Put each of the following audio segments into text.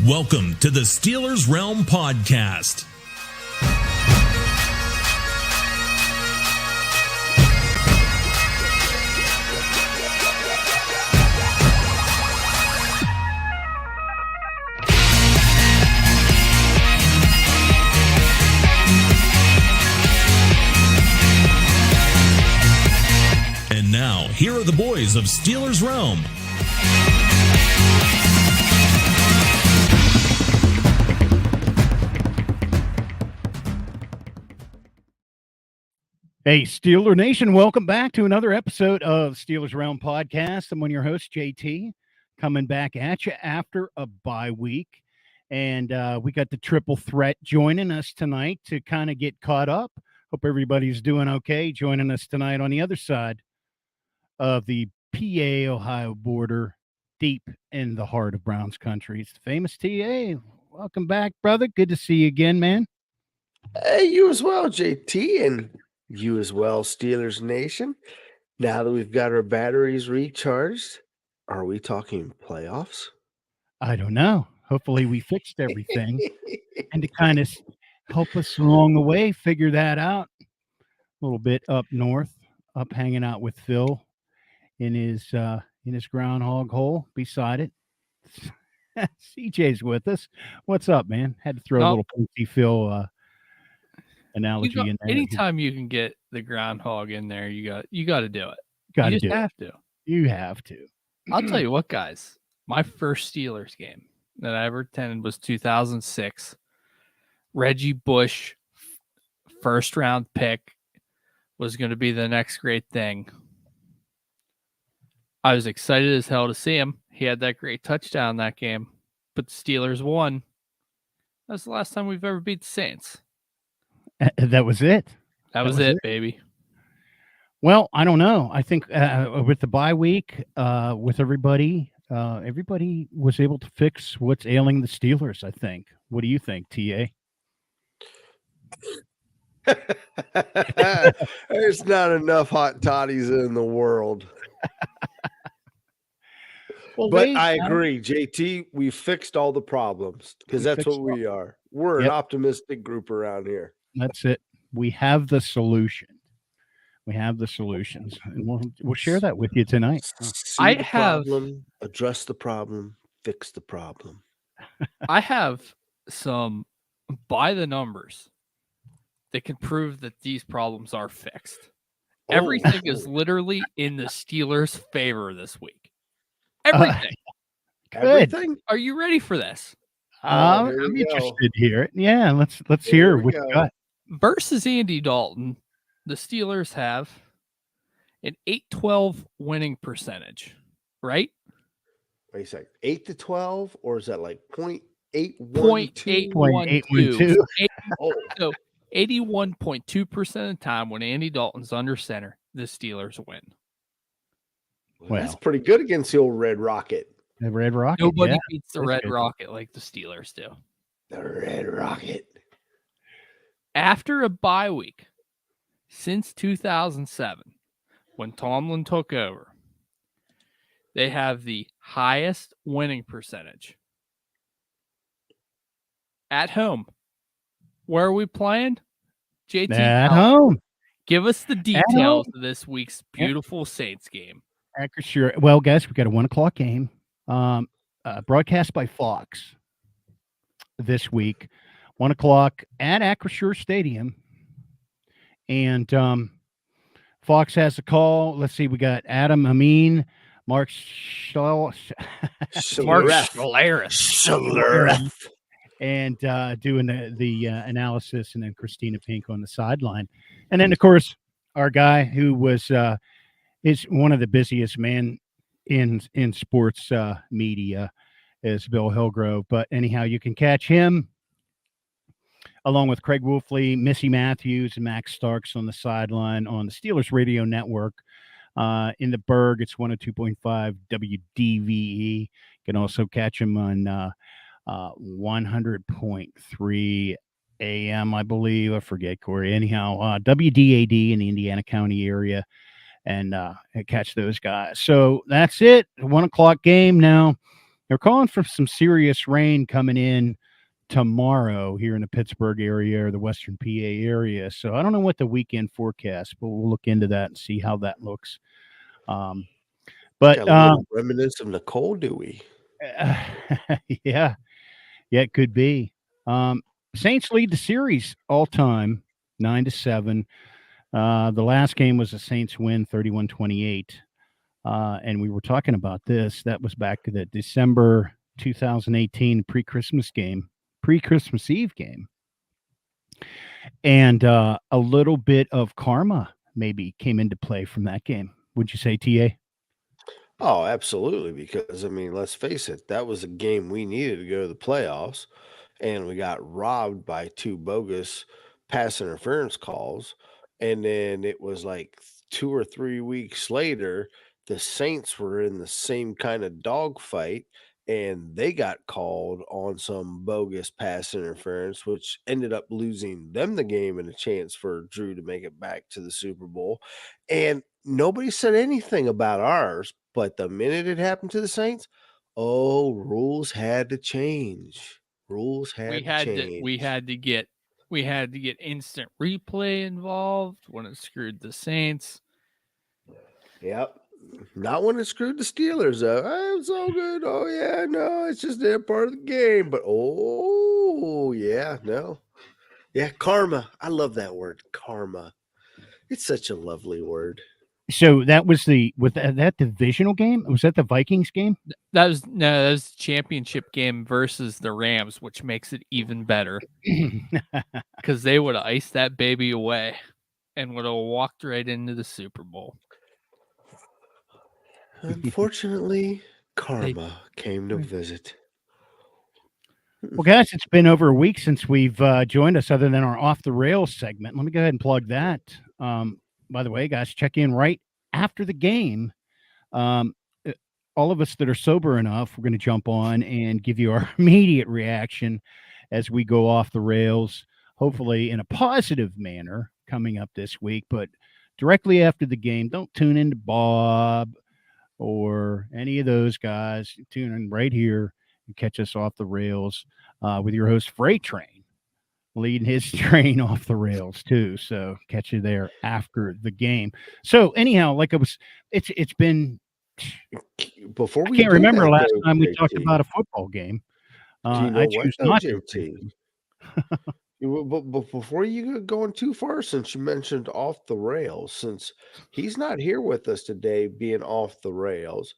Welcome to the Steelers Realm Podcast. And now, here are the boys of Steelers Realm. Hey, Steeler Nation, welcome back to another episode of Steelers Realm Podcast. I'm one of your hosts, JT, coming back at you after a bye week. And we got the triple threat joining us tonight to kind of get caught up. Hope everybody's doing okay. Joining us tonight on the other side of the PA-Ohio border, deep in the heart of Browns country. It's the famous TA. Welcome back, brother. Good to see you again, man. Hey, you as well, JT, and you as well, Steelers Nation. Now that we've got our batteries recharged, are we talking playoffs? I don't know. Hopefully we fixed everything. And to kind of help us along the way, figure that out a little bit up north, up hanging out with Phil in his groundhog hole beside it. CJ's with us. What's up, man? Had to throw a little Punky Phil analogy in there. Anytime you can get the groundhog in there, you got to do it. You just have to. You have to. I'll tell you what, guys. My first Steelers game that I ever attended was 2006. Reggie Bush, first round pick, was going to be the next great thing. I was excited as hell to see him. He had that great touchdown that game, but the Steelers won. That's the last time we've ever beat the Saints. That was it. That was it, baby. Well, I don't know. I think with the bye week, with everybody was able to fix what's ailing the Steelers, I think. What do you think, TA? There's not enough hot toddies in the world. Well, but I agree, JT, we fixed all the problems because that's what we are. We're an optimistic group around here. That's it. We have the solution. We have the solutions, and we'll share that with you tonight. Address the problem, fix the problem. I have some by the numbers that can prove that these problems are fixed. Everything is literally in the Steelers' favor this week. Everything. Everything. Are you ready for this? I'm interested here. Yeah, let's hear what you got. Versus Andy Dalton, the Steelers have an 8-12 winning percentage, right? Wait a second. 8-12, or is that like 0.812? 0.812. So 81.2% of the time when Andy Dalton's under center, the Steelers win. Well, that's pretty good against the old Red Rocket. The Red Rocket. Nobody beats the Red Rocket like the Steelers do. The Red Rocket. After a bye week, since 2007, when Tomlin took over, they have the highest winning percentage. At home. Where are we playing? JT. At home. Give us the details of this week's beautiful Saints game. Sure. Well, guys, we got a 1:00 game. Broadcast by Fox this week, 1:00 at Acrisure Stadium, and Fox has a call. Let's see, we got Adam Amin, Mark Schlereth, and doing the analysis, and then Christina Pink on the sideline, and then of course our guy who was is one of the busiest men in sports media is Bill Hillgrove. But anyhow, you can catch him along with Craig Wolfley, Missy Matthews, and Max Starks on the sideline on the Steelers Radio Network. In the Berg, it's 102.5 WDVE. You can also catch him on 100.3 AM, I believe. I forget, Corey. Anyhow, WDAD in the Indiana County area. And catch those guys. So that's it. 1:00 game now. They're calling for some serious rain coming in tomorrow here in the Pittsburgh area or the Western PA area. So I don't know what the weekend forecast, but we'll look into that and see how that looks. But Got a little remnants of Nicole, do we? yeah, it could be. Saints lead the series all time, 9-7. The last game was a Saints win, 31-28. And we were talking about this. That was back to the December 2018 pre-Christmas Eve game. And a little bit of karma maybe came into play from that game. Would you say, TA? Oh, absolutely. Because, I mean, let's face it, that was a game we needed to go to the playoffs, and we got robbed by 2 bogus pass interference calls. And then it was like 2 or 3 weeks later, the Saints were in the same kind of dogfight, and they got called on some bogus pass interference, which ended up losing them the game and a chance for Drew to make it back to the Super Bowl. And nobody said anything about ours, but the minute it happened to the Saints, oh, rules had to change. Rules had to change. We had to get instant replay involved when it screwed the Saints. Yep. Not when it screwed the Steelers, though. I'm so good. Oh, yeah, no, it's just their part of the game. But, oh, yeah, no. Yeah, karma. I love that word, karma. It's such a lovely word. So that was that divisional game? Was that the Vikings game? That was the championship game versus the Rams, which makes it even better because they would have iced that baby away and would have walked right into the Super Bowl. Unfortunately, karma came to visit. Well, guys, it's been over a week since we've joined us other than our Off the Rails segment. Let me go ahead and plug that. By the way, guys, check in right after the game. All of us that are sober enough, we're going to jump on and give you our immediate reaction as we go off the rails, hopefully in a positive manner coming up this week. But directly after the game, don't tune into Bob or any of those guys. Tune in right here and catch us off the rails with your host, Freight Train, leading his train off the rails too. So catch you there after the game. So anyhow, it's been. Before we I can't remember last time we JT, talked about a football game. Do you know I what, choose though, not to. JT? But before you go going too far, since you mentioned off the rails, since he's not here with us today, being off the rails,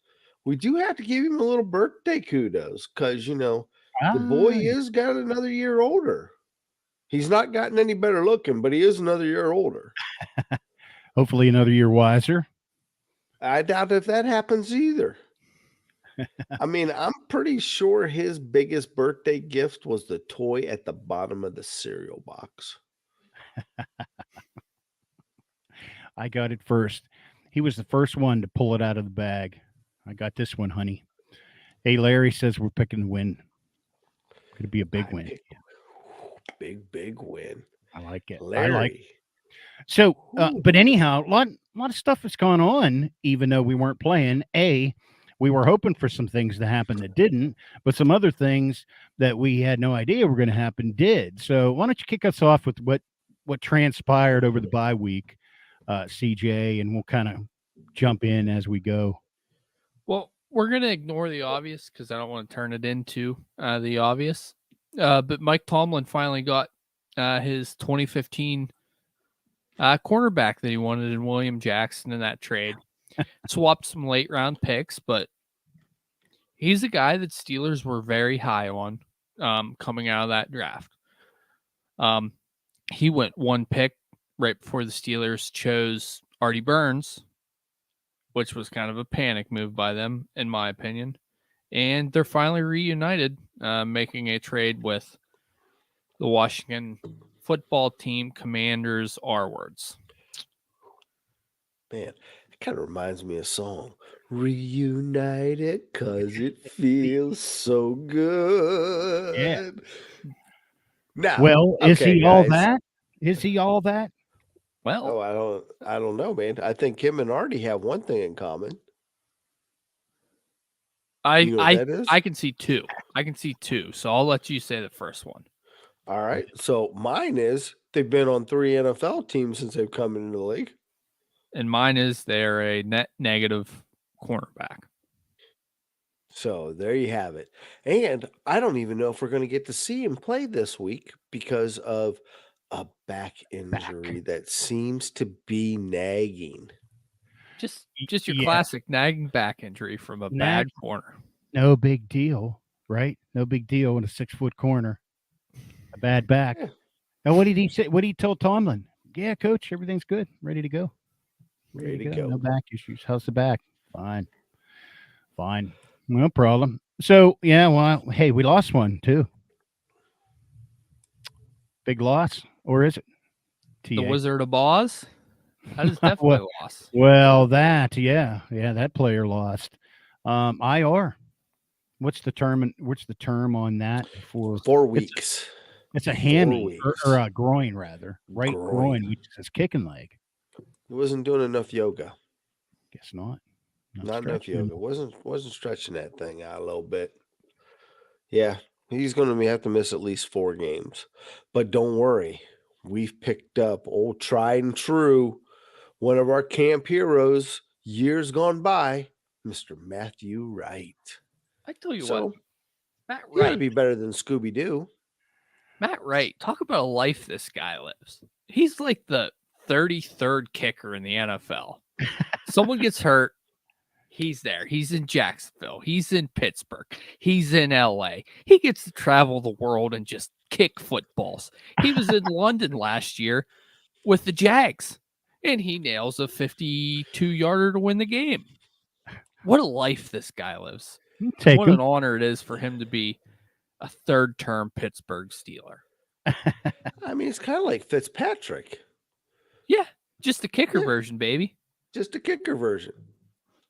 we do have to give him a little birthday kudos because the boy is got another year older. He's not gotten any better looking, but he is another year older. Hopefully, another year wiser. I doubt if that happens either. I mean, I'm pretty sure his biggest birthday gift was the toy at the bottom of the cereal box. I got it first. He was the first one to pull it out of the bag. I got this one, honey. Hey, Larry says we're picking the win. Could it be a big win? Big win. I like it. Larry. I like it. So, but anyhow, a lot of stuff has gone on, even though we weren't playing. We were hoping for some things to happen that didn't, but some other things that we had no idea were going to happen did. So why don't you kick us off with what transpired over the bye week, CJ, and we'll kind of jump in as we go. Well, we're going to ignore the obvious because I don't want to turn it into the obvious. But Mike Tomlin finally got his 2015 cornerback that he wanted in William Jackson in that trade. Swapped some late round picks, but he's a guy that Steelers were very high on coming out of that draft. He went 1 pick right before the Steelers chose Artie Burns, which was kind of a panic move by them, in my opinion. And they're finally reunited, making a trade with the Washington football team Commanders R-words. Man, it kind of reminds me of a song. Reunited because it feels so good. Yeah. Now, Well, is okay, he all guys. that? Is he all that? Well, Oh, I don't know, man. I think him and Artie have one thing in common. You know what that is? I can see two. I can see two. So I'll let you say the first one. All right. So mine is they've been on 3 NFL teams since they've come into the league. And mine is they're a net negative cornerback. So there you have it. And I don't even know if we're going to get to see him play this week because of a back injury that seems to be nagging. Just your Yeah. classic nagging back injury from a bad corner. No big deal, right? No big deal in a 6-foot corner. A bad back. Yeah. And what did he say? What did he tell Tomlin? Yeah, coach, everything's good. Ready to go. Ready to go. No back issues. How's the back? Fine. No problem. So, yeah, well, hey, we lost one too. Big loss, or is it? The TA? Wizard of Oz? That is definitely a loss. Well, that player lost. IR. What's the term? What's the term on that? For 4 weeks. It's a hammy weeks. or a groin, rather. Right groin, which is kicking leg. He wasn't doing enough yoga. Guess not. Not enough yoga. Wasn't stretching that thing out a little bit. Yeah, he's going to have to miss at least 4 games. But don't worry. We've picked up old tried and true, one of our camp heroes, years gone by, Mr. Matthew Wright. I tell you So, what, Matt he ought to Wright. be better than Scooby-Doo. Matt Wright, talk about a life this guy lives. He's like the 33rd kicker in the NFL. Someone gets hurt, he's there. He's in Jacksonville. He's in Pittsburgh. He's in LA. He gets to travel the world and just kick footballs. He was in London last year with the Jags, and he nails a 52-yarder to win the game. What a life this guy lives. What an honor it is for him to be a third-term Pittsburgh Steeler. I mean, it's kind of like Fitzpatrick. Yeah, just the kicker version, baby. Just a kicker version.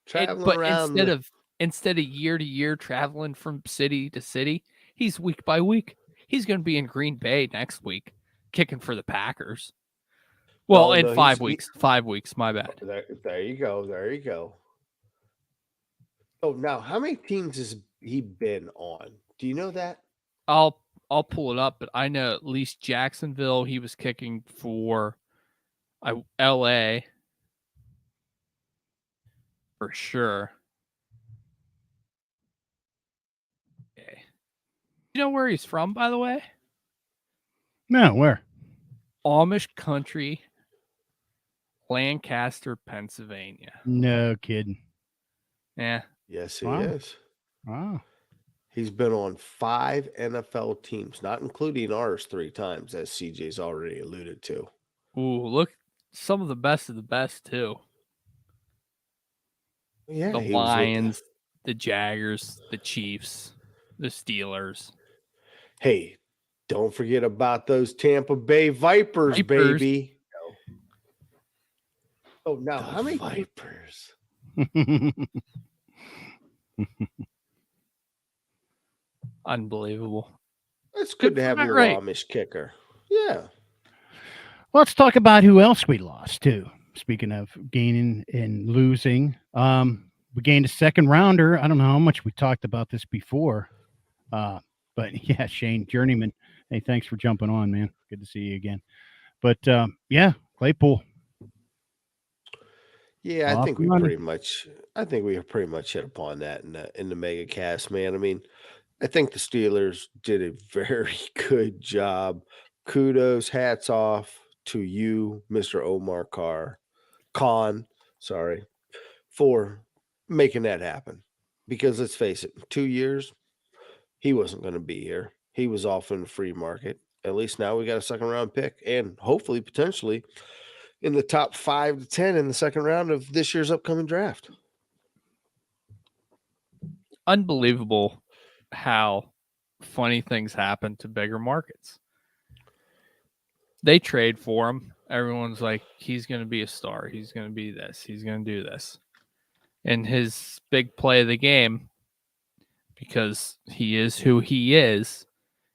Traveling But around instead of year to year traveling from city to city, he's week by week. He's going to be in Green Bay next week, kicking for the Packers. Well, in 5 weeks. 5 weeks, my bad. There you go. There you go. Oh, now, how many teams has he been on? Do you know that? I'll pull it up, but I know at least Jacksonville, he was kicking for LA for sure. Okay. You know where he's from, by the way? No, where? Amish country, Lancaster, Pennsylvania. No kidding. Yeah. Yes, he Wow. is. Wow. He's been on 5 NFL teams, not including ours 3 times, as CJ's already alluded to. Ooh, look, some of the best, too. Yeah, The Lions, the Jaggers, the Chiefs, the Steelers. Hey, don't forget about those Tampa Bay Vipers. Baby. Oh, now, how many Vipers? Unbelievable. It's good to have a little Amish kicker. Yeah. Let's talk about who else we lost too. Speaking of gaining and losing, we gained a second rounder. I don't know how much we talked about this before, but yeah, Shane Journeyman. Hey, thanks for jumping on, man. Good to see you again. But yeah, Claypool. Yeah, I think we pretty much hit upon that in the mega cast, man. I mean, I think the Steelers did a very good job. Kudos, hats off to you, Mr. Omar Khan, for making that happen. Because let's face it, in 2 years, he wasn't going to be here. He was off in the free market. At least now we got a second round pick and hopefully potentially in the top 5 to 10 in the second round of this year's upcoming draft. Unbelievable how funny things happen to bigger markets. They trade for him. Everyone's like, he's going to be a star. He's going to be this. He's going to do this. And his big play of the game, because he is who he is,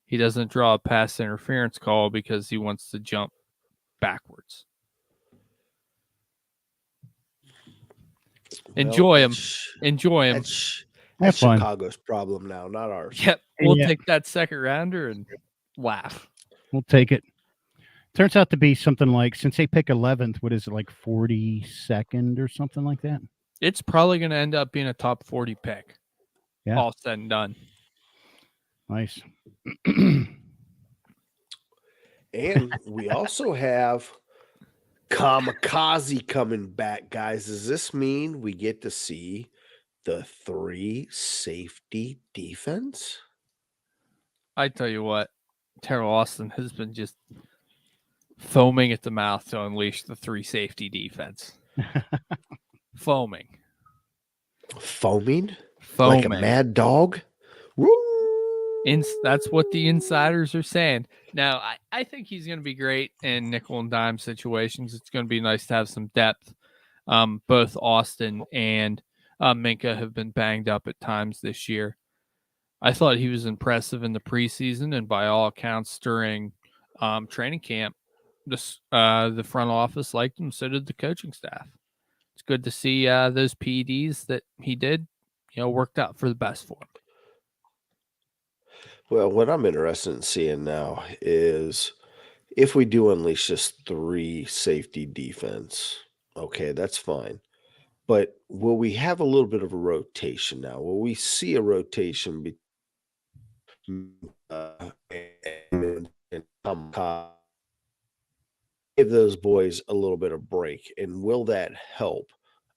he doesn't draw a pass interference call because he wants to jump backwards. Enjoy him. That's fun. Chicago's problem now, not ours. Yep. We'll Yeah. take that second rounder and laugh. We'll take it. Turns out to be something like, since they pick 11th, what is it, like 42nd or something like that? It's probably going to end up being a top 40 pick. Yeah. All said and done. Nice. And we also have Kamikaze coming back, guys. Does this mean we get to see the 3 safety defense? I tell you what, Terrell Austin has been just foaming at the mouth to unleash the 3 safety defense. Foaming. Foaming? Foaming. Like a mad dog? Woo! That's what the insiders are saying. Now, I think he's going to be great in nickel and dime situations. It's going to be nice to have some depth. Both Austin and Minka have been banged up at times this year. I thought he was impressive in the preseason, and by all accounts during training camp, the front office liked him. So did the coaching staff. It's good to see those PEDs that he did, worked out for the best for him. Well, what I'm interested in seeing now is if we do unleash this 3 safety defense, okay, that's fine. But will we have a little bit of a rotation now? Will we see a rotation between and Kamikaze? Give those boys a little bit of break, and will that help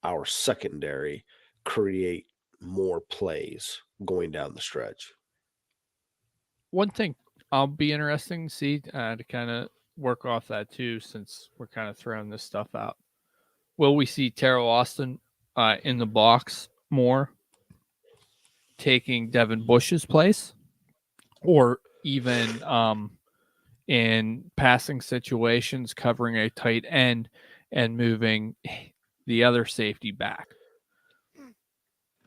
our secondary create more plays going down the stretch? One thing I'll be interesting to see to kind of work off that too, since we're kind of throwing this stuff out. Will we see Terrell Austin in the box more, taking Devin Bush's place, or even in passing situations, covering a tight end and moving the other safety back?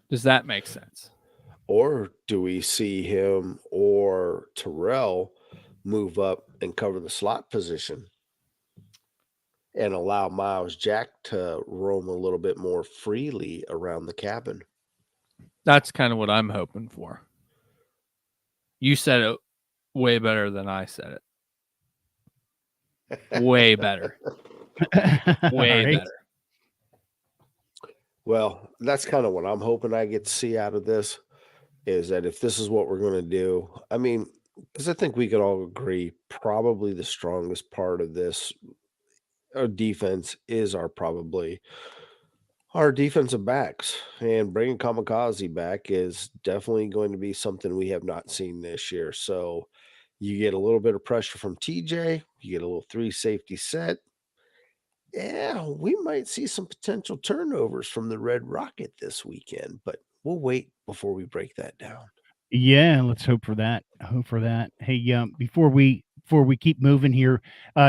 Does that make sense? Or do we see him or Terrell move up and cover the slot position and allow Miles Jack to roam a little bit more freely around the cabin? That's kind of what I'm hoping for. You said it way better than I said it. Way better. Way Right. better. Well, that's kind of what I'm hoping I get to see out of this, is that if this is what we're going to do, I mean, because I think we could all agree probably the strongest part of this our defense is probably our defensive backs, and bringing Kamikaze back is definitely going to be something we have not seen this year. So you get a little bit of pressure from TJ, you get a little 3 safety set. Yeah, we might see some potential turnovers from the Red Rocket this weekend, but we'll wait before we break that down. Yeah, let's hope for that. Hey, before we keep moving here,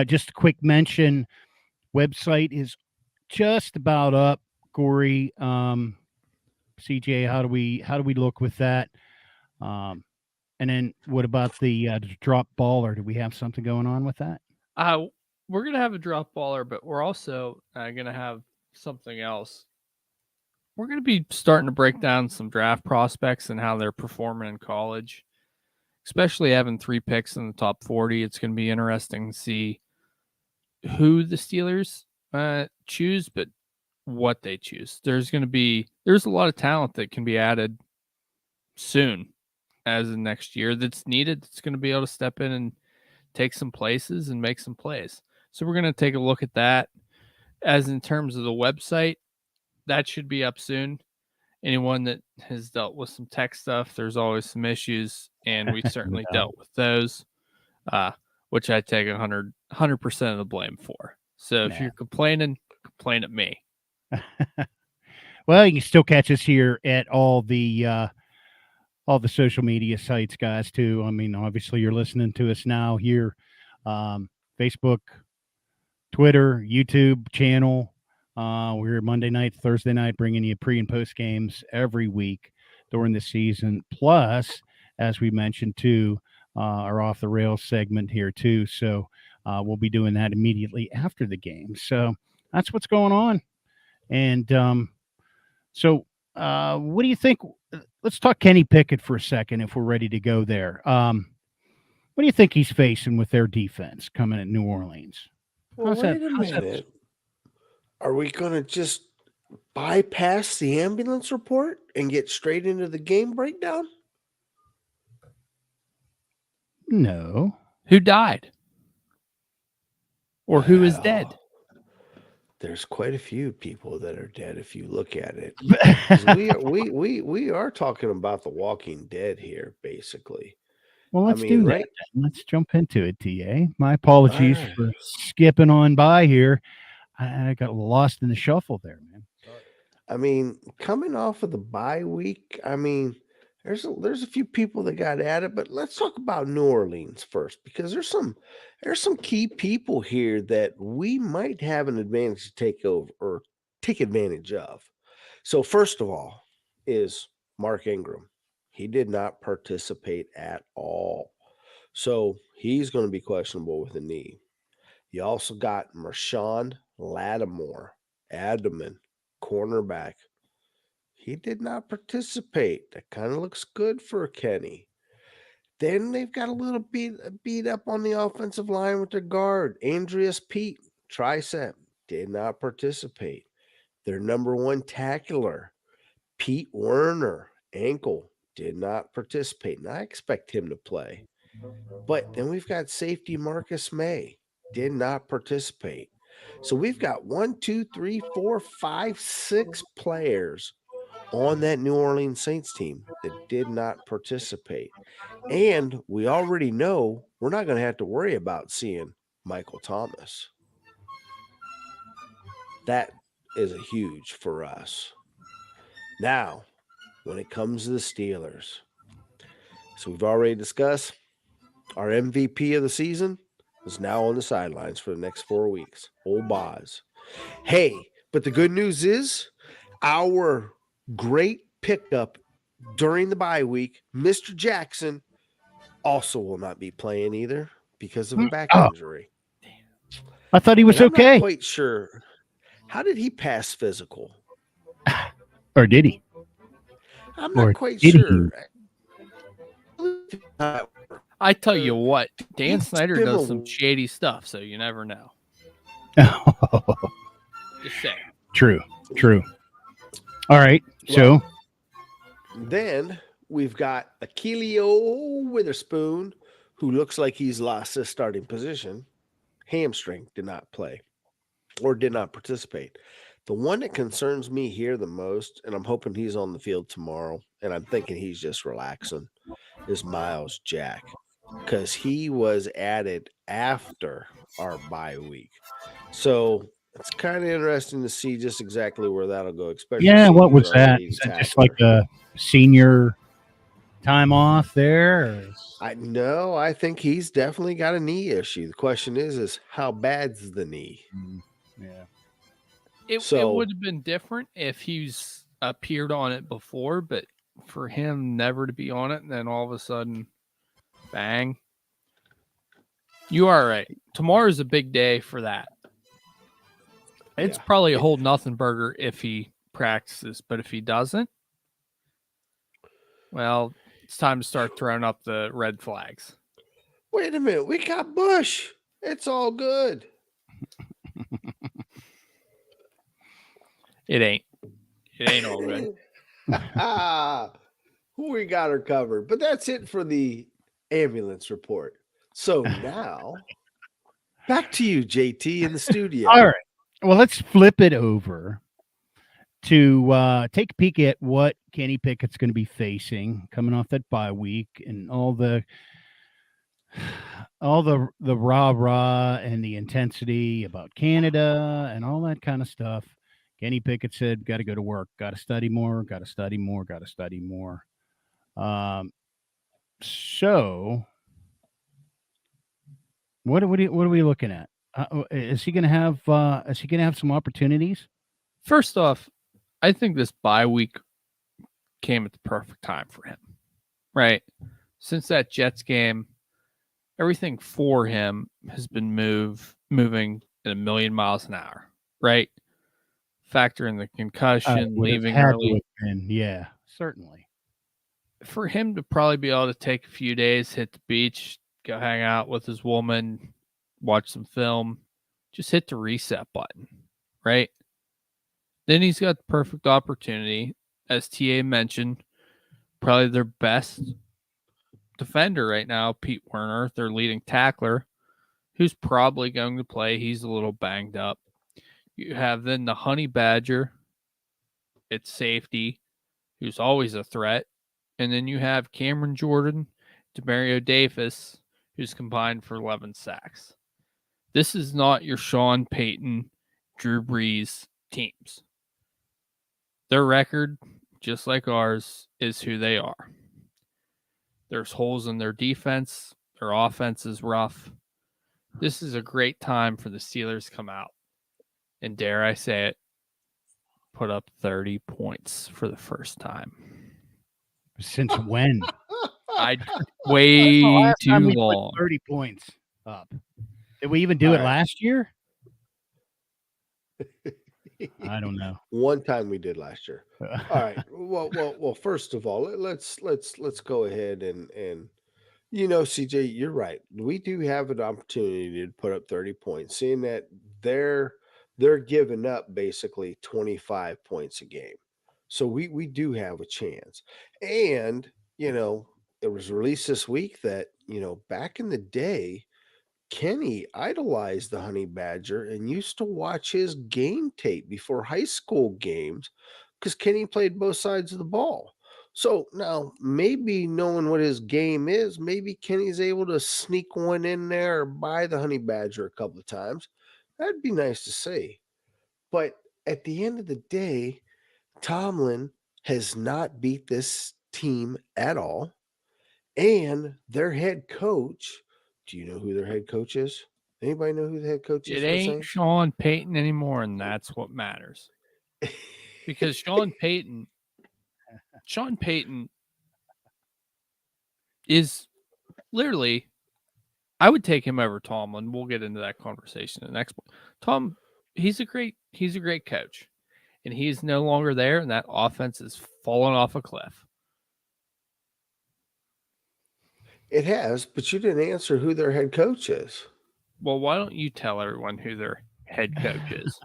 just a quick mention. Website is just about up. Corey, CJ, how do we look with that? And then what about the drop baller? Do we have something going on with that? We're going to have a drop baller, but we're also going to have something else. We're going to be starting to break down some draft prospects and how they're performing in college, especially having 3 picks in the top 40. It's going to be interesting to see who the Steelers choose, but what they choose. There's a lot of talent that can be added soon as in next year that's needed. That's going to be able to step in and take some places and make some plays. So we're going to take a look at that. As in terms of the website, that should be up soon. Anyone that has dealt with some tech stuff, there's always some issues, and we certainly dealt with those, which I take 100% of the blame for. So if you're complaining, complain at me. Well, you can still catch us here at all the social media sites, guys, too. I mean, obviously you're listening to us now here, Facebook, Twitter, YouTube channel. We're Monday night, Thursday night, bringing you pre and post games every week during the season. Plus, as we mentioned too, our off the rails segment here too. So we'll be doing that immediately after the game. So that's what's going on. And so what do you think? let's talk Kenny Pickett for a second if we're ready to go there. What do you think he's facing with their defense coming at New Orleans? Well, wait a minute. Are we going to just bypass the ambulance report and get straight into the game breakdown? No. Who died? Or who is dead? There's quite a few people that are dead if you look at it. 'Cause we are talking about the Walking Dead here, basically. Well, let's do that. right? Then. Let's jump into it, TA. My apologies right. for skipping on by here. I got lost in the shuffle there, man. I mean, coming off of the bye week, I mean, there's a few people that got added, but let's talk about New Orleans first because there's some key people here that we might have an advantage to take over or take advantage of. So first of all is Mark Ingram. He did not participate at all. So he's going to be questionable with a knee. You also got Marshawn Lattimore, cornerback. He did not participate. That kind of looks good for Kenny. Then they've got a little beat up on the offensive line with their guard. Andreas Pete, tricep, did not participate. Their number one tackler, Pete Werner, ankle, did not participate. And I expect him to play. But then we've got safety Marcus May, did not participate. So we've got 1, 2, 3, 4, 5, 6 players on that New Orleans Saints team that did not participate. And we already know we're not going to have to worry about seeing Michael Thomas. That is a huge for us. Now, when it comes to the Steelers, so we've already discussed our MVP of the season is now on the sidelines for the next 4 weeks. Old Boz. Hey, but the good news is our great pickup during the bye week, Mr. Jackson, also will not be playing either because of a back injury. I thought he was I'm okay. not quite sure. How did he pass physical? Or did he? I'm not Or quite did he? sure. I tell you what, Dan It's Snyder been does a- some shady stuff, so you never know. Just saying. True. All right. So Then we've got Achilleo Witherspoon, who looks like he's lost his starting position. Hamstring, did not play or did not participate. The one that concerns me here the most, and I'm hoping he's on the field tomorrow, and I'm thinking he's just relaxing, is Miles Jack, because he was added after our bye week. So it's kind of interesting to see just exactly where that'll go. Especially yeah, what seeing was our that? lead Is that just tackler. like a senior time off there? Or? I think he's definitely got a knee issue. The question is how bad's the knee? Yeah. It would have been different if he's appeared on it before, but for him never to be on it and then all of a sudden, bang. You are right. Tomorrow's a big day for that. It's probably a whole nothing burger if he practices, but if he doesn't, well, it's time to start throwing up the red flags. Wait a minute. We got Bush. It's all good. It ain't all good. We got her covered. But that's it for the ambulance report. So now, back to you, JT, in the studio. All right. Well, let's flip it over to take a peek at what Kenny Pickett's going to be facing coming off that bye week and all the rah-rah and the intensity about Canada and all that kind of stuff. Kenny Pickett said, got to go to work, got to study more. So what are we looking at? Is he going to have some opportunities? First off, I think this bye week came at the perfect time for him, right? Since that Jets game, everything for him has been moving at 1,000,000 miles an hour, right? Factor in the concussion, leaving early. Yeah, certainly. for him to probably be able to take a few days, hit the beach, go hang out with his woman, watch some film, just hit the reset button, right? Then he's got the perfect opportunity, as TA mentioned, probably their best defender right now, Pete Werner, their leading tackler, who's probably going to play. He's a little banged up. You have then the Honey Badger at safety, who's always a threat. And then you have Cameron Jordan, Demario Davis, who's combined for 11 sacks. This is not your Sean Payton, Drew Brees teams. Their record, just like ours, is who they are. There's holes in their defense. Their offense is rough. This is a great time for the Steelers to come out and, dare I say it, put up 30 points for the first time. Since when? Way too we long. Put 30 points up. Did we even do it last year? I don't know. One time we did last year. All right. Well. First of all, let's go ahead and CJ, you're right. We do have an opportunity to put up 30 points, seeing that they're giving up basically 25 points a game. So we do have a chance. And it was released this week that back in the day, Kenny idolized the Honey Badger and used to watch his game tape before high school games because Kenny played both sides of the ball. So now maybe knowing what his game is, maybe Kenny's able to sneak one in there or buy the Honey Badger a couple of times. That'd be nice to see. But at the end of the day, Tomlin has not beat this team at all. And their head coach, do you know who their head coach is? Anybody know who the head coach is? It ain't Sean Payton anymore, and that's what matters. Because Sean Payton is literally, I would take him over Tomlin. We'll get into that conversation in the next one. Tom, he's a great coach, and he's no longer there, and that offense is falling off a cliff. It has, but you didn't answer who their head coach is. Well, why don't you tell everyone who their head coach is?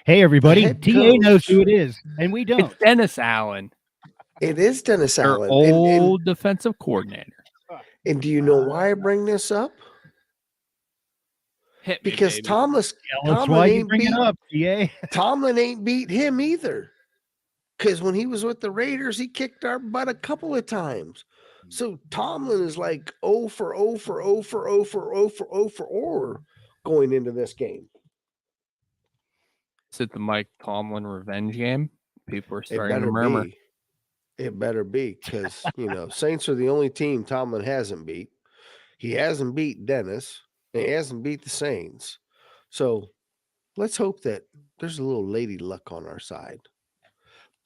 Hey, everybody. TA knows who it is, and we don't. It's Dennis Allen. It is Dennis Their Allen. old defensive coordinator. And do you know why I bring this up? Hit me, because baby. Tomlin ain't beat him either. Because when he was with the Raiders, he kicked our butt a couple of times. So Tomlin is like 0 for 0 for 0 for 0 for 0 for 0 for 0 going into this game. Is it the Mike Tomlin revenge game? People are starting to murmur. It better be, because Saints are the only team Tomlin hasn't beat. He hasn't beat Dennis, and he hasn't beat the Saints. So let's hope that there's a little lady luck on our side.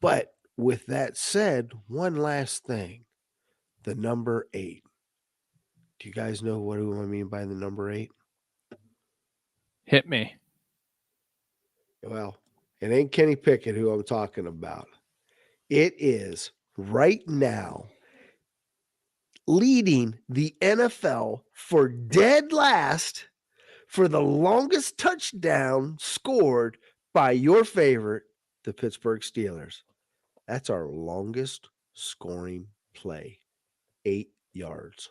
But with that said, one last thing. The number 8. Do you guys know what do I mean by the number 8? Hit me. Well, it ain't Kenny Pickett who I'm talking about. It is right now leading the NFL for dead last for the longest touchdown scored by your favorite, the Pittsburgh Steelers. That's our longest scoring play. 8 yards.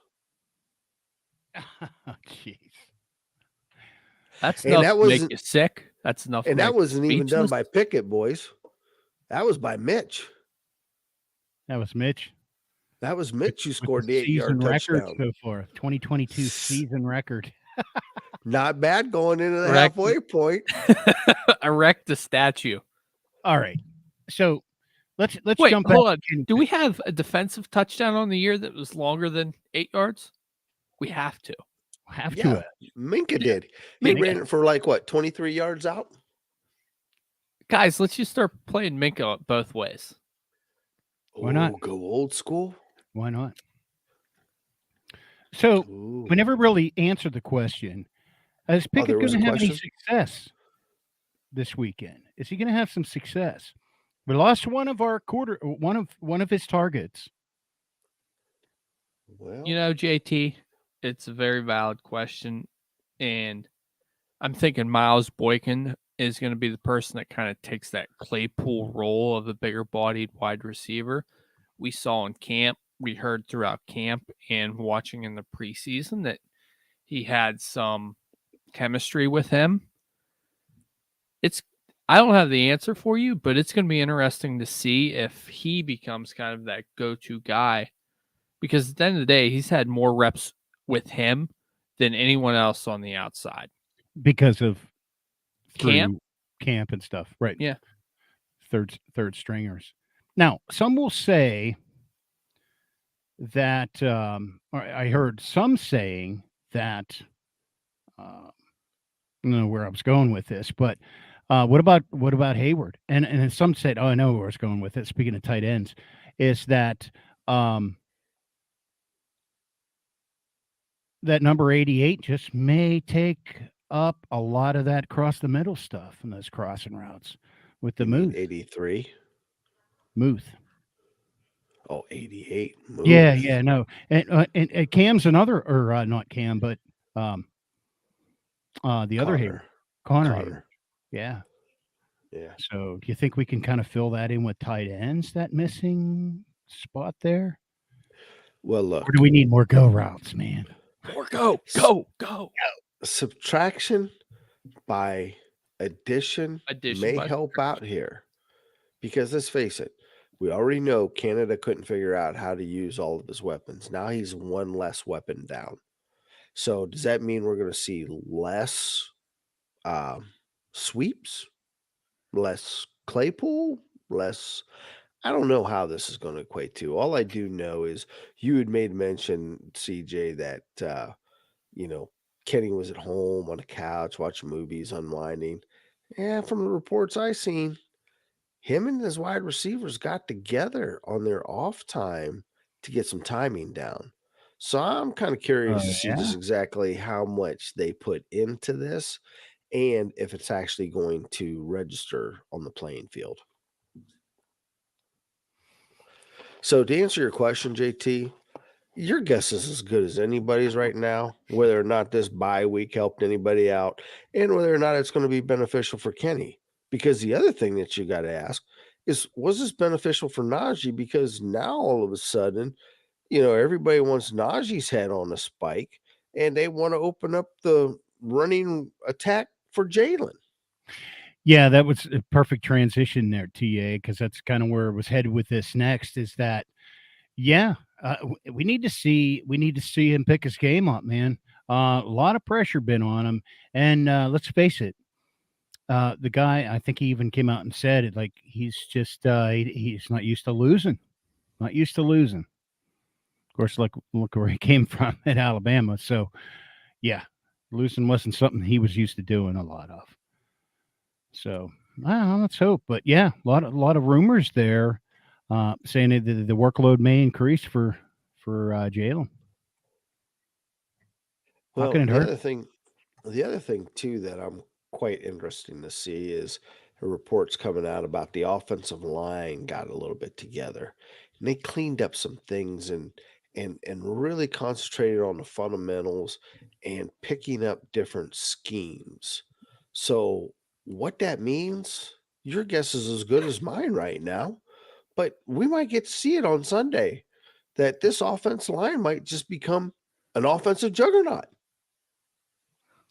Oh, jeez. That's enough to make you sick. That's enough. And that wasn't even done by Pickett, boys. That was by Mitch. That was Mitch. That was Mitch who scored the 8-yard touchdown. So far, 2022 season record. Not bad going into the halfway point. Erect the statue. All right. So let's Wait, jump hold on. Do we have a defensive touchdown on the year that was longer than 8 yards? We have to. Minka did. He ran it for 23 yards out? Guys, let's just start playing Minka both ways. Why not? Go old school? Why not? So we never really answered the question. Is Pickett going to have any success this weekend? Is he going to have some success? We lost one of our one of his targets Well, JT, it's a very valid question. And I'm thinking Miles Boykin is going to be the person that kind of takes that Claypool role of the bigger bodied wide receiver. We saw in camp, we heard throughout camp and watching in the preseason that he had some chemistry with him. I don't have the answer for you, but it's going to be interesting to see if he becomes kind of that go-to guy, because at the end of the day, he's had more reps with him than anyone else on the outside. Because of Camp and stuff, right? Yeah. Third stringers. Now, some will say that or I heard some saying that I don't know where I was going with this, but what about Hayward? And some said, oh, I know where I was going with it. Speaking of tight ends, is that that number 88 just may take up a lot of that cross the middle stuff and those crossing routes with the Muth. 83. Muth. Oh, 88. Yeah, no. And Cam's another, or not Cam, but the other Hayward. Connor. Hayward. Yeah. Yeah. So do you think we can kind of fill that in with tight ends, that missing spot there? Well, look. Or do we need more go routes, man? More go. Subtraction by addition may help out here. Because let's face it, we already know Canada couldn't figure out how to use all of his weapons. Now he's one less weapon down. So does that mean we're going to see less sweeps, less Claypool, less? I don't know how this is going to equate to. All I do know is you had made mention, CJ, that Kenny was at home on a couch watching movies, unwinding. Yeah, from the reports I seen, him and his wide receivers got together on their off time to get some timing down. So I'm kind of curious to see just exactly how much they put into this and if it's actually going to register on the playing field. So to answer your question, JT, your guess is as good as anybody's right now, whether or not this bye week helped anybody out and whether or not it's going to be beneficial for Kenny. Because the other thing that you got to ask is, was this beneficial for Najee? Because now all of a sudden, everybody wants Najee's head on a spike and they want to open up the running attack for Jalen. Yeah, that was a perfect transition there, TA, because that's kind of where it was headed with this next, is that, we need to see him pick his game up, man. A lot of pressure been on him. And let's face it, the guy, I think he even came out and said it, like he's just he's not used to losing. Not used to losing. Of course, look where he came from at Alabama. So yeah, losing wasn't something he was used to doing a lot of. So let's hope. But yeah, a lot of rumors there saying that the workload may increase for Jalen. Well, the other thing too that I'm quite interesting to see is the reports coming out about the offensive line got a little bit together and they cleaned up some things and really concentrated on the fundamentals and picking up different schemes. So what that means, your guess is as good as mine right now, but we might get to see it on Sunday that this offensive line might just become an offensive juggernaut.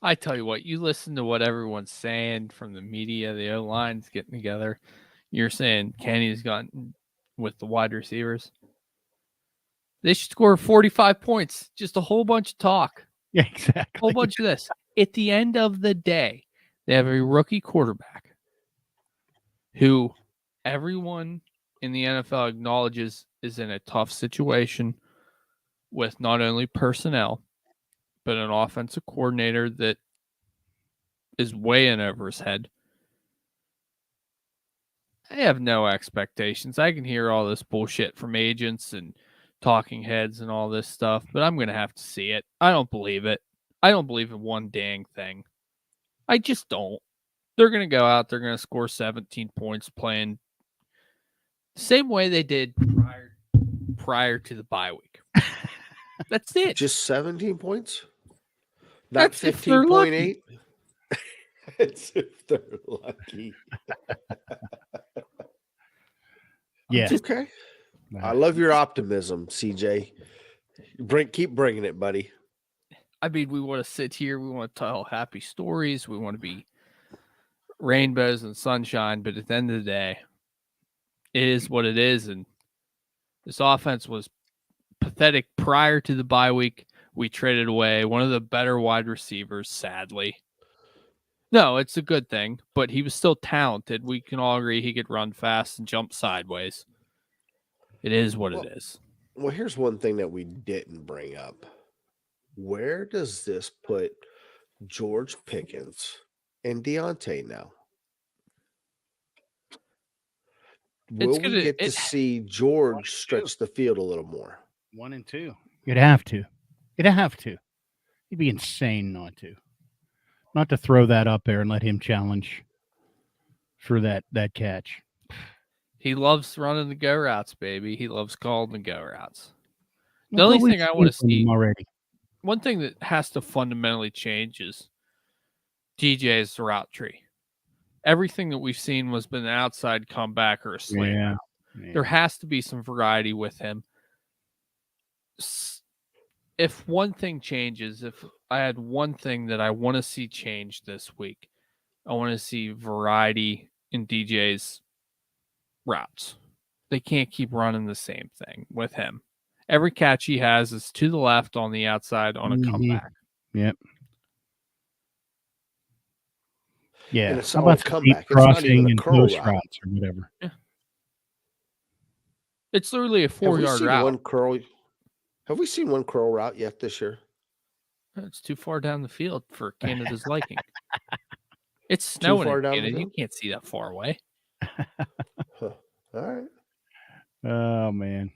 I tell you what, you listen to what everyone's saying from the media, the O-line's getting together. You're saying Kenny's gotten with the wide receivers. They should score 45 points. Just a whole bunch of talk. Yeah, exactly. A whole bunch of this. At the end of the day, they have a rookie quarterback who everyone in the NFL acknowledges is in a tough situation with not only personnel, but an offensive coordinator that is way in over his head. I have no expectations. I can hear all this bullshit from agents and talking heads and all this stuff, but I'm going to have to see it. I don't believe it. I don't believe in one dang thing. I just don't. They're going to go out. They're going to score 17 points playing the same way they did prior to the bye week. That's it. Just 17 points? Not That's if they're lucky. 15.8? It's if they're lucky. Yeah. Okay. I love your optimism, CJ. Keep bringing it, buddy. I mean, we want to sit here. We want to tell happy stories. We want to be rainbows and sunshine. But at the end of the day, it is what it is. And this offense was pathetic prior to the bye week. We traded away one of the better wide receivers, sadly. No, it's a good thing, but he was still talented. We can all agree he could run fast and jump sideways. It is what it is. Well, here's one thing that we didn't bring up. Where does this put George Pickens and Deontay now? Will we get to see George stretch the field a little more? 1 and 2. You'd have to. You'd have to. You'd be insane not to. Not to throw that up there and let him challenge for that catch. He loves running the go routes, baby. He loves calling the go routes. The only thing I want to see already. One thing that has to fundamentally change is DJ's route tree. Everything that we've seen was been an outside comeback or a slant. Yeah. There has to be some variety with him. If one thing changes, if I had one thing that I want to see change this week, I want to see variety in DJ's routes. They can't keep running the same thing with him. Every catch he has is to the left on the outside on a comeback. Yep. Yeah. And it's How about a comeback. It's crossing not even a and curl close route. routes or whatever? Yeah. It's literally a 4-yard route. Have we seen one curl route yet this year? It's too far down the field for Canada's liking. It's snowing in Canada. You can't see that far away. Huh. All right. Oh, man.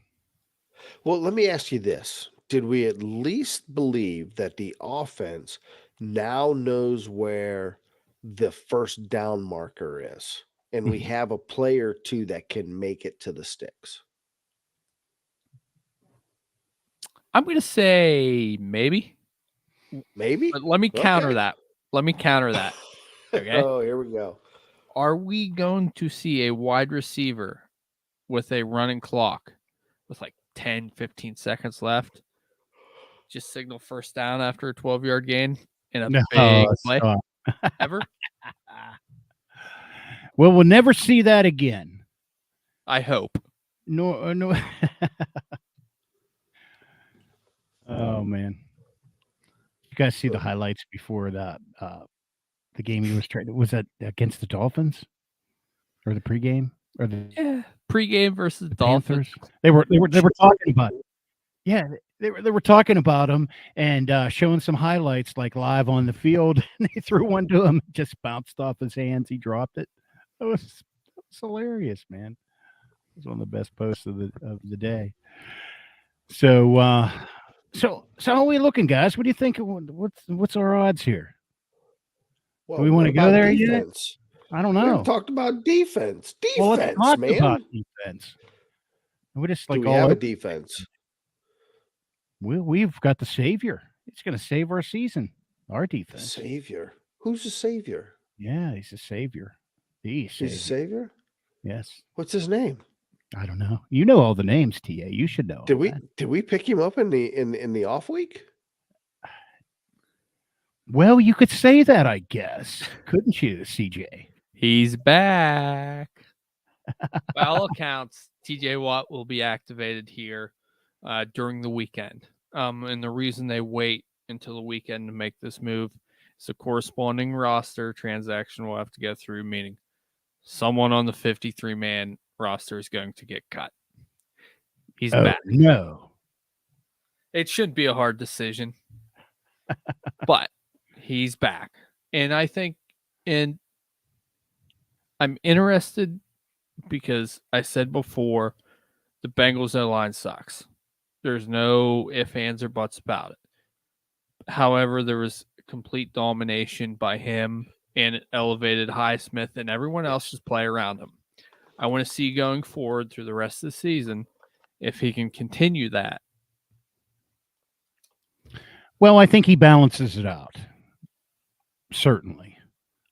Well, let me ask you this. Did we at least believe that the offense now knows where the first down marker is, and we have a player, too, that can make it to the sticks? I'm going to say maybe. Maybe? But let me counter that. Okay. Oh, here we go. Are we going to see a wide receiver with a running clock with like 10, 15 seconds left just signal first down after a 12-yard gain in a big play? Ever? Well, we'll never see that again. I hope. No. Oh, man. You guys see the highlights before the game he was trying? Was that against the Dolphins or the pregame or the pregame versus the Dolphins? They were talking about it. Yeah, they were talking about him and showing some highlights like live on the field. And they threw one to him, just bounced off his hands. He dropped it. It was hilarious, man. It was one of the best posts of the day. So how are we looking, guys? What do you think? What's our odds here? Well, do we want to go there yet? I don't know. We haven't talked about defense. Well, let's talk man. about defense. We just do we have a defense? We've got the savior. He's going to save our season. Our defense. Savior. Who's the savior? Yeah, he's a savior. He's a savior. Yes. What's his name? I don't know. You know all the names, TA. You should know. Did we pick him up in the off week? Well, you could say that, I guess. Couldn't you, CJ? He's back. By all accounts, TJ Watt will be activated here during the weekend. And the reason they wait until the weekend to make this move is a corresponding roster transaction we'll have to go through, meaning someone on the 53-man roster is going to get cut. He's back. No. It shouldn't be a hard decision, but he's back. And I think, and I'm interested because I said before, the Bengals O-line sucks. There's no ifs, ands, or buts about it. However, there was complete domination by him and it elevated Highsmith and everyone else just play around him. I want to see going forward through the rest of the season if he can continue that. Well, I think he balances it out. Certainly.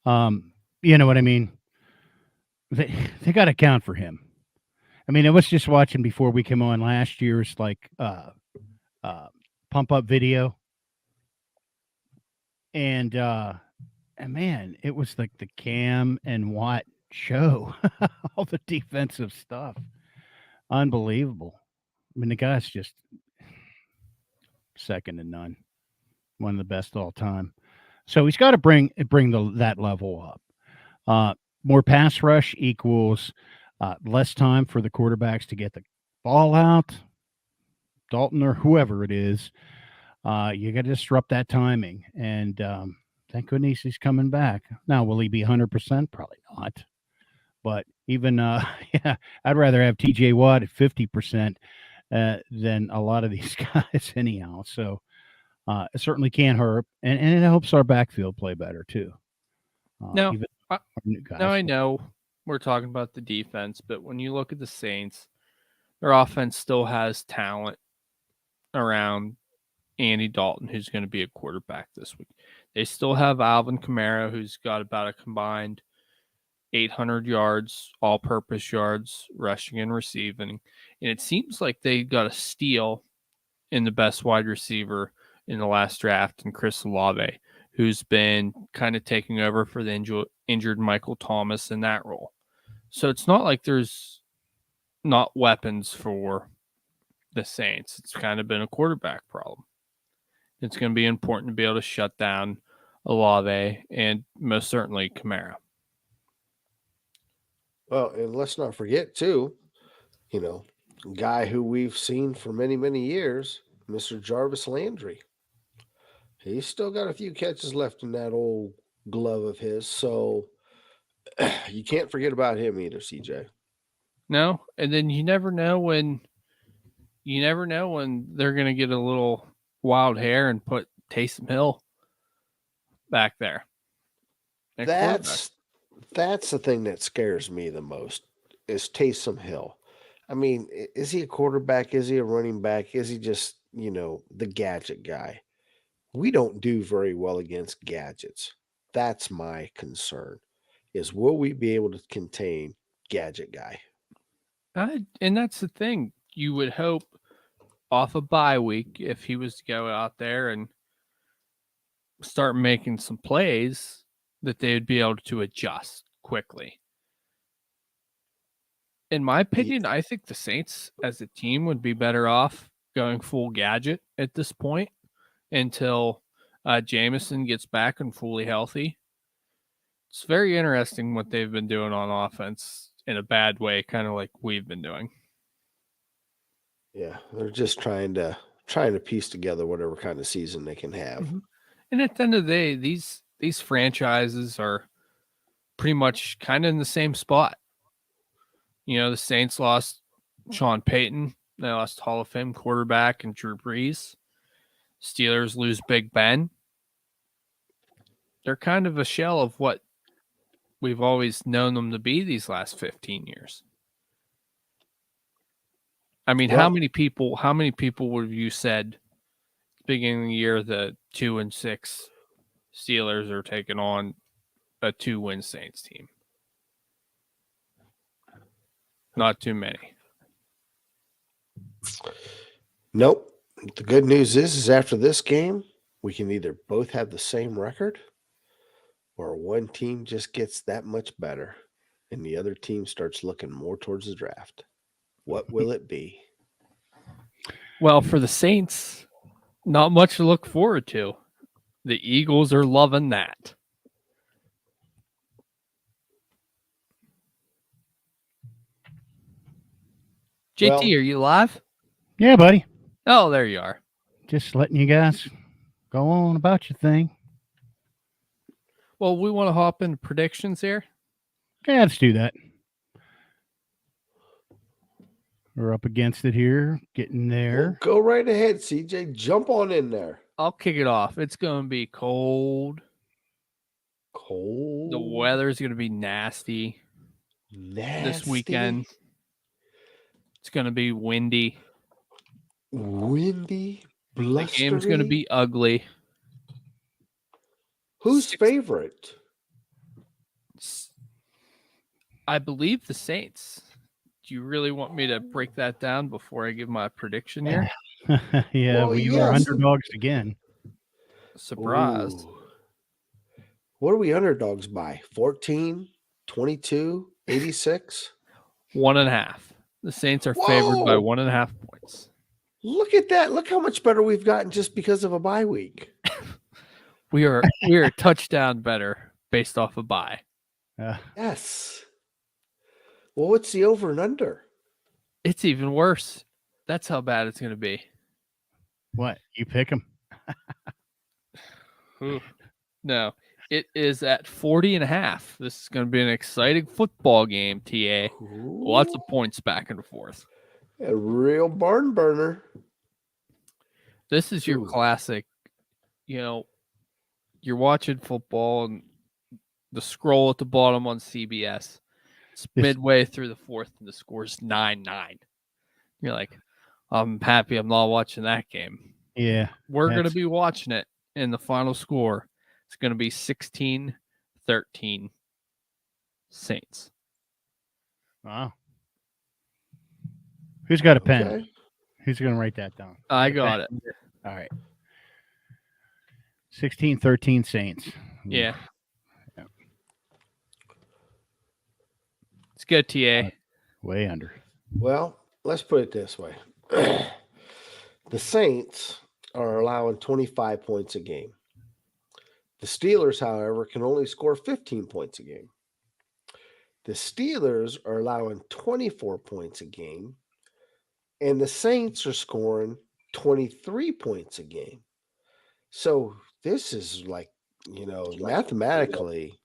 You know what I mean? They got to count for him. I mean, I was just watching before we came on last year's pump up video, and man, it was like the Cam and Watt show. All the defensive stuff, unbelievable. I mean, the guy's just second to none, one of the best all time. So he's got to bring that level up. More pass rush equals less time for the quarterbacks to get the ball out. Dalton or whoever it is, you got to disrupt that timing. And thank goodness he's coming back. Now, will he be 100%? Probably not. But even, yeah, I'd rather have TJ Watt at 50% than a lot of these guys anyhow. So it certainly can't hurt. And it helps our backfield play better too. Now, even our new guys. now I know we're talking about the defense, but when you look at the Saints, their offense still has talent around Andy Dalton, who's going to be a quarterback this week. They still have Alvin Kamara, who's got about a combined 800 yards, all-purpose yards, rushing and receiving. And it seems like they got a steal in the best wide receiver in the last draft in Chris Olave, who's been kind of taking over for the injured Michael Thomas in that role. So it's not like there's not weapons for the Saints. It's kind of been a quarterback problem. It's going to be important to be able to shut down Olave and most certainly Kamara. Well, and let's not forget, too, a guy who we've seen for many, many years, Mr. Jarvis Landry. He's still got a few catches left in that old glove of his, so you can't forget about him either, CJ. No, and then you never know when they're going to get a little wild hair and put Taysom Hill back there. That's the thing that scares me the most is Taysom Hill. I mean, is he a quarterback? Is he a running back? Is he just, the gadget guy? We don't do very well against gadgets. That's my concern, is will we be able to contain gadget guy? And that's the thing. You would hope off a bye week, if he was to go out there and start making some plays, that they would be able to adjust quickly. In my opinion, I think the Saints as a team would be better off going full gadget at this point until Jameson gets back and fully healthy. It's very interesting what they've been doing on offense in a bad way, kind of like we've been doing. Yeah, they're just trying to piece together whatever kind of season they can have. Mm-hmm. And at the end of the day, these franchises are pretty much kind of in the same spot. The Saints lost Sean Payton. They lost Hall of Fame quarterback and Drew Brees. Steelers lose Big Ben. They're kind of a shell of what we've always known them to be these last 15 years. I mean, how many people would have you said at the beginning of the year the 2-6 Steelers are taking on a 2-win Saints team? Not too many. Nope. The good news is after this game, we can either both have the same record or one team just gets that much better and the other team starts looking more towards the draft. What will it be? Well, for the Saints, not much to look forward to. The Eagles are loving that. JT, are you live? Yeah, buddy. Oh, there you are. Just letting you guys go on about your thing. Well, we want to hop into predictions here. Yeah, let's do that. We're up against it here, getting there. Well, go right ahead, CJ. Jump on in there. I'll kick it off. It's going to be cold. Cold. The weather's going to be nasty. This weekend. It's going to be windy. Windy, The game's going to be ugly. Who's favorite? I believe the Saints. Do you really want me to break that down before I give my prediction here? Yeah, Well, we are underdogs again. Surprise. Ooh. What are we underdogs by? 14, 22, 86? 1.5. The Saints are favored by 1.5 points. Look at that. Look how much better we've gotten just because of a bye week. We are a touchdown better based off a bye. Yes. Well, what's the over and under? It's even worse. That's how bad it's going to be. What? You pick them? No, it is at 40.5. This is going to be an exciting football game, TA. Lots of points back and forth. A real barn burner. This is your classic, you're watching football and the scroll at the bottom on CBS. It's midway through the fourth and the score's 9-9. You're like, I'm happy I'm not watching that game. Yeah. We're going to be watching it, and the final score is going to be 16-13 Saints. Wow. Who's got a pen? Okay. Who's going to write that down? I got it. All right. 16-13 Saints. Yeah. It's good, TA. Way under. Well, let's put it this way. The Saints are allowing 25 points a game. The Steelers, however, can only score 15 points a game. The Steelers are allowing 24 points a game, and the Saints are scoring 23 points a game. So this is like, mathematically,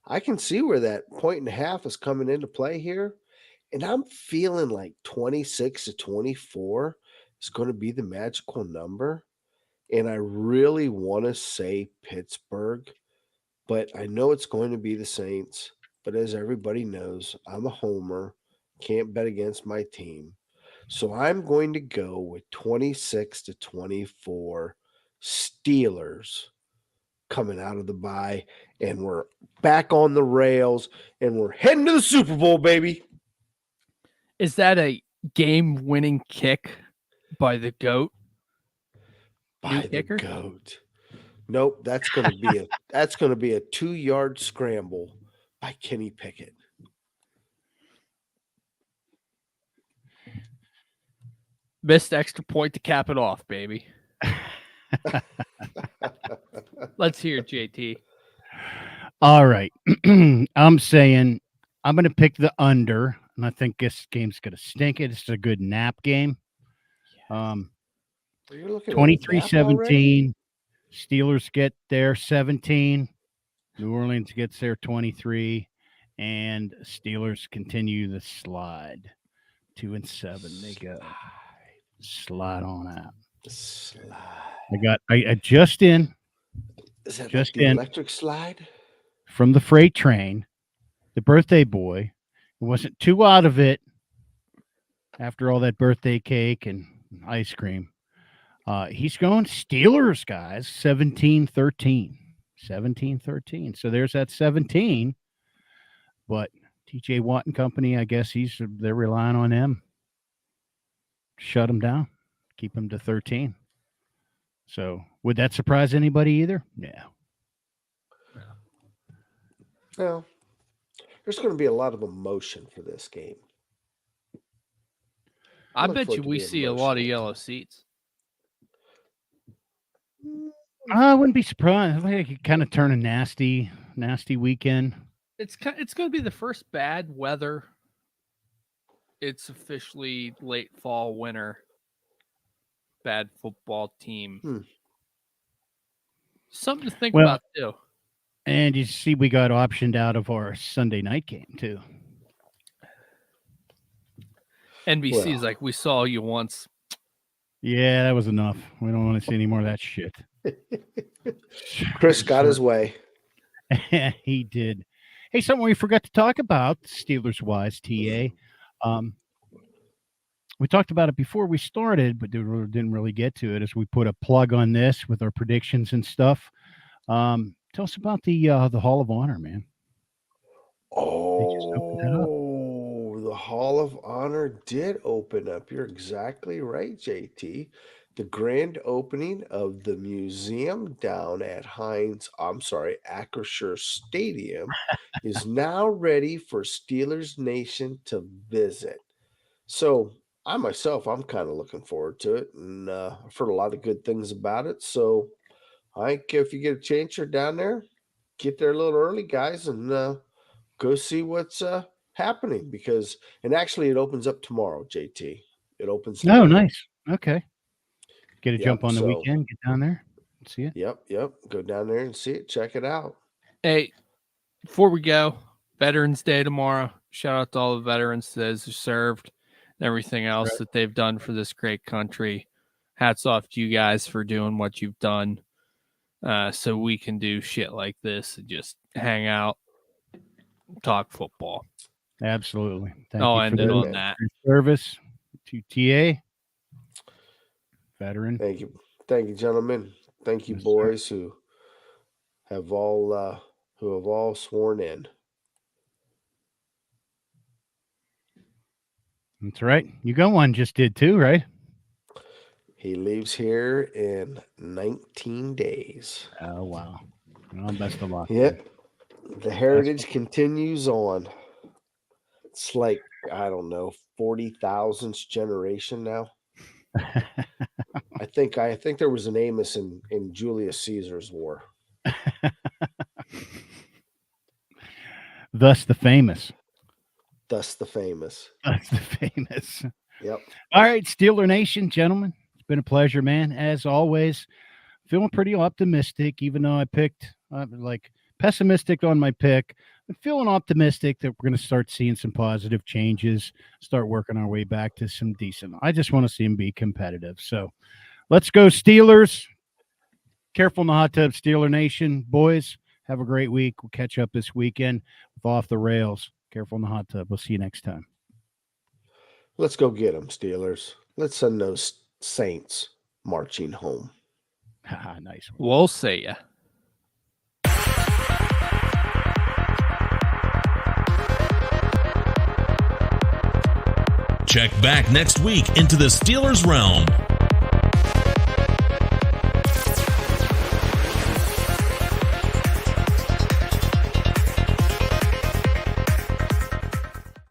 I can see where that 1.5 is coming into play here. And I'm feeling like 26-24 is going to be the magical number. And I really want to say Pittsburgh, but I know it's going to be the Saints. But as everybody knows, I'm a homer, can't bet against my team. So I'm going to go with 26-24 Steelers coming out of the bye. And we're back on the rails and we're heading to the Super Bowl, baby. Is that a game-winning kick by the GOAT? By the GOAT. Nope, that's going to be a 2-yard scramble by Kenny Pickett. Missed extra point to cap it off, baby. Let's hear it, JT. All right. I'm saying I'm going to pick the under, and I think this game's going to stink it. It's a good nap game. 23-17. Steelers get their 17. New Orleans gets their 23. And Steelers continue the slide. 2-7. They go. Slide on out. Slide. I just in. Is that just like the in electric slide? From the freight train, the birthday boy, who wasn't too out of it after all that birthday cake and ice cream. He's going Steelers, guys, 17-13. 17-13. So there's that 17. But TJ Watt and company, I guess they're relying on them. Shut them down. Keep them to 13. So would that surprise anybody either? Yeah. Well, there's going to be a lot of emotion for this game. I bet you we see a lot of yellow seats. I wouldn't be surprised. It could kind of turn a nasty weekend. It's going to be the first bad weather. It's officially late fall, winter. Bad football team. Something to think about too. And you see, we got optioned out of our Sunday night game too. NBC's like, we saw you once. Yeah, that was enough. We don't want to see any more of that shit. Chris got his way. He did. Hey, something we forgot to talk about, Steelers-wise, TA. we talked about it before we started, but didn't really get to it as we put a plug on this with our predictions and stuff. Tell us about the Hall of Honor, man. They just opened that up. Oh, the Hall of Honor did open up. You're exactly right, JT. The grand opening of the museum down at Acrisure Stadium is now ready for Steelers Nation to visit. So I myself, I'm kind of looking forward to it, and I've heard a lot of good things about it. So I think if you get a chance, you're down there, get there a little early, guys, and go see what's happening. And actually, it opens up tomorrow, JT. It opens tomorrow. Oh, nice. Okay. Get a jump on the so- weekend, get down there, see it. Yep. Go down there and see it. Check it out. Hey, before we go, Veterans Day tomorrow. Shout out to all the veterans that who served and everything else that they've done for this great country. Hats off to you guys for doing what you've done, so we can do shit like this and just hang out, talk football. Absolutely. Thank I'll you end for it the on that. service to TA. Veteran. Thank you, gentlemen. Thank you, Yes, sir. boys, who have all sworn in. That's right. You got one just did too, right? He leaves here in 19 days. Oh, wow. Well, best of luck. Yep. The heritage continues on. It's like, I don't know, 40,000th generation now. I think there was an Amos in Julius Caesar's war. Thus the famous. Thus the famous. Thus the famous. Yep. All right, Steeler Nation, gentlemen. It's been a pleasure, man. As always, feeling pretty optimistic, even though I picked pessimistic on my pick. I'm feeling optimistic that we're going to start seeing some positive changes, start working our way back to some decent. I just want to see them be competitive. So let's go, Steelers. Careful in the hot tub, Steeler Nation. Boys, have a great week. We'll catch up this weekend with Off the Rails. Careful in the hot tub. We'll see you next time. Let's go get them, Steelers. Let's send those Saints marching home. Nice one. We'll see ya. Check back next week into the Steelers realm.